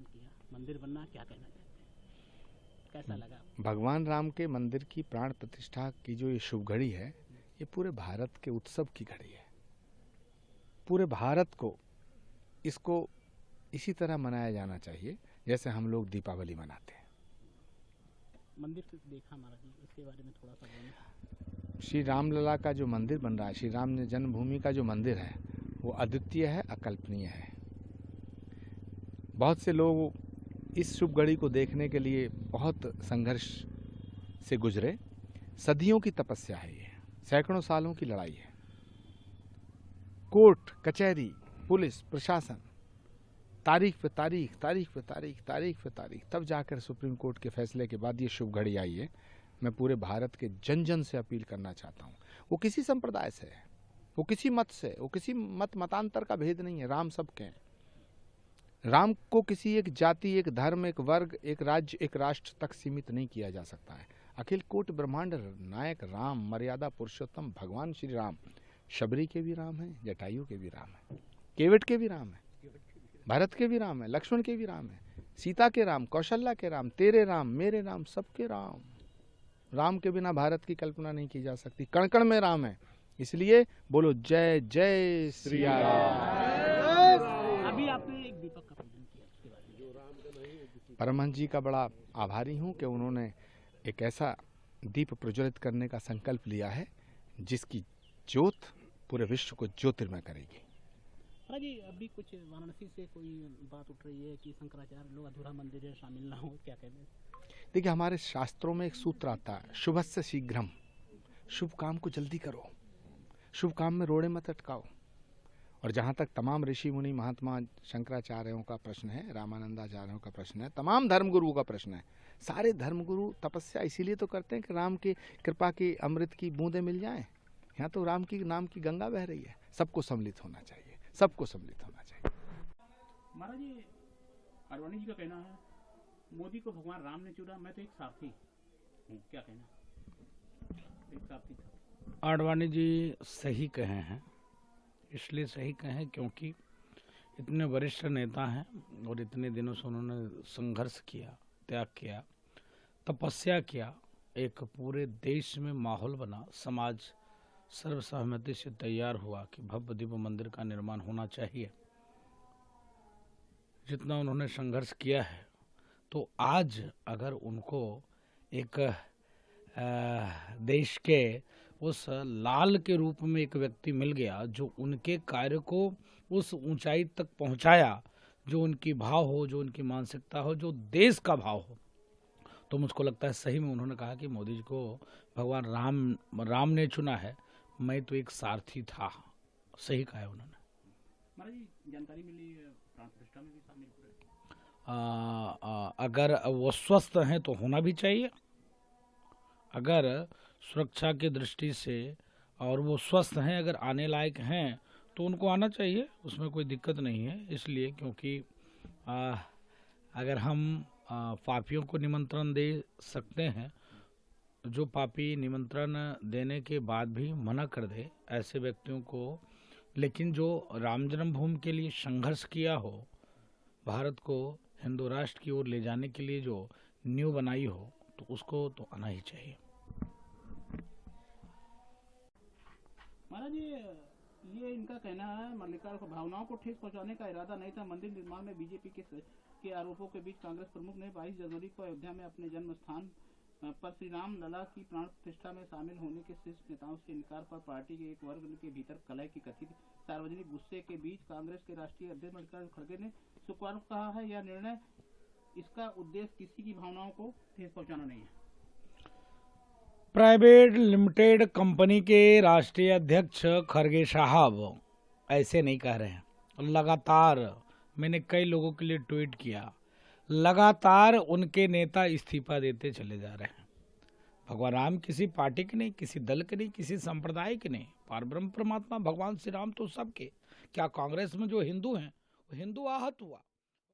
दर्शन किया, मंदिर बनना, क्या कहना चाहते हैं, कैसा लगा? भगवान राम के मंदिर की प्राण प्रतिष्ठा की जो ये शुभ घड़ी है, ये पूरे भारत के उत्सव की घड़ी है। पूरे भारत को इसको इसी तरह मनाया जाना चाहिए जैसे हम लोग दीपावली मनाते हैं। मंदिर से देखा महाराज जी, इसके बारे में थोड़ा सा बोलें। श्री रामलला का जो मंदिर बन रहा है, श्री राम जन्मभूमि का जो मंदिर है, वो अद्वितीय है, अकल्पनीय है। बहुत से लोग इस शुभ घड़ी को देखने के लिए बहुत संघर्ष से गुजरे। सदियों की तपस्या है ये, सैकड़ों सालों की लड़ाई है। कोर्ट कचहरी, पुलिस प्रशासन, तारीख पे तारीख, तारीख पे तारीख, तारीख पे तारीख, तब जाकर सुप्रीम कोर्ट के फैसले के बाद ये शुभ घड़ी आई है। मैं पूरे भारत के जन जन से अपील करना चाहता हूँ, वो किसी संप्रदाय से है, वो किसी मत से, वो किसी मतांतर का भेद नहीं है। राम सबके हैं। राम को किसी एक जाति, एक धर्म, एक वर्ग, एक राज्य, एक राष्ट्र तक सीमित नहीं किया जा सकता है। अखिल कोट ब्रह्मांड नायक राम, मर्यादा पुरुषोत्तम भगवान श्री राम, शबरी के भी राम है, जटायु के भी राम है, केवट के भी राम है, भरत के भी राम है, लक्ष्मण के भी राम है, सीता के राम, कौशल्या के राम, तेरे राम, मेरे राम, सबके राम। राम के बिना भारत की कल्पना नहीं की जा सकती। कण कण में राम है। इसलिए बोलो जय जय श्री राम। अभी आपने एक दीपक का पूजन किया, उसके बारे में। परमहंस जी का बड़ा आभारी हूँ कि उन्होंने एक ऐसा दीप प्रज्वलित करने का संकल्प लिया है जिसकी ज्योत पूरे विश्व को ज्योतिर्मय करेगी। महाराज जी, अभी कुछ वाराणसी से कोई बात उठ रही है कि शंकराचार्य लोग अधूरा मंदिर में शामिल ना हो, क्या कहते हैं? देखिए, हमारे शास्त्रों में एक सूत्र आता है, शुभस्य शीघ्रम। शुभ काम को जल्दी करो, शुभ काम में रोड़े मत अटकाओ। और जहाँ तक तमाम ऋषि मुनि महात्मा शंकराचार्यों का प्रश्न है, रामानंदाचार्यों का प्रश्न है, तमाम धर्मगुरुओं का प्रश्न है, सारे धर्मगुरु तपस्या इसीलिए तो करते हैं कि राम की कृपा की अमृत की बूंदें मिल जाएं। यहाँ तो राम की नाम की गंगा बह रही है। सबको सम्मिलित होना चाहिए, सबको सम्मिलित होना चाहिए। महाराज जी, आडवाणी जी का कहना है मोदी को भगवान राम ने चुना, मैं तो एक सारथी हूँ, क्या कहना? एक सारथी था। आडवाणी जी सही कहे हैं, इसलिए सही कहें क्योंकि इतने वरिष्ठ नेता हैं और इतने दिनों से उन्होंने संघर्ष किया, त्याग किया, तपस्या किया, एक पूरे देश में माहौल बना, समाज सर्वसहमति से तैयार हुआ कि भव्य दिव्य मंदिर का निर्माण होना चाहिए। जितना उन्होंने संघर्ष किया है, तो आज अगर उनको एक देश के उस लाल के रूप में एक व्यक्ति मिल गया जो उनके कार्य को उस ऊंचाई तक पहुंचाया, जो उनकी भाव हो, जो उनकी मानसिकता हो, जो देश का भाव हो, तो मुझको लगता है सही में उन्होंने कहा कि मोदी जी को भगवान राम ने चुना है, मैं तो एक सारथी था। सही कहा है उन्होंने। महाराज जी, जानकारी मिली प्राण प्रतिष्ठा में भी शामिल हो रहे। अगर वो स्वस्थ हैं तो होना भी चाहिए। अगर सुरक्षा की दृष्टि से और वो स्वस्थ हैं, अगर आने लायक हैं, तो उनको आना चाहिए, उसमें कोई दिक्कत नहीं है। इसलिए क्योंकि अगर हम पापियों को निमंत्रण दे सकते हैं, जो पापी निमंत्रण देने के बाद भी मना कर दे ऐसे व्यक्तियों को, लेकिन जो राम जन्मभूमि के लिए संघर्ष किया हो, भारत को हिंदू राष्ट्र की ओर ले जाने के लिए जो नींव बनाई हो, तो उसको तो आना ही चाहिए। महाराज जी, ये इनका कहना है मल्लिकार्जुन को भावनाओं को ठेस पहुंचाने का इरादा नहीं था। मंदिर निर्माण में बीजेपी के आरोपों के बीच कांग्रेस प्रमुख ने 22 जनवरी को अयोध्या में अपने जन्म स्थान पर श्री राम लला की प्राण प्रतिष्ठा में शामिल होने के शीर्ष नेताओं से इनकार पर पार्टी के एक वर्ग के भीतर कलह की कथित सार्वजनिक गुस्से के बीच कांग्रेस के राष्ट्रीय अध्यक्ष मल्लिकार्जुन खड़गे ने शुक्रवार को कहा है यह निर्णय, इसका उद्देश्य किसी की भावनाओं को ठेस पहुंचाना नहीं है। प्राइवेट लिमिटेड कंपनी के राष्ट्रीय अध्यक्ष खड़गे साहब ऐसे नहीं कह रहे हैं। लगातार मैंने कई लोगों के लिए ट्वीट किया, लगातार उनके नेता इस्तीफा देते चले जा रहे हैं। भगवान राम किसी पार्टी के नहीं, किसी दल के नहीं, किसी संप्रदाय के नहीं, पारब्रह्म परमात्मा भगवान श्री राम तो सबके। क्या कांग्रेस में जो हिंदू हैं वो हिंदू आहत हुआ?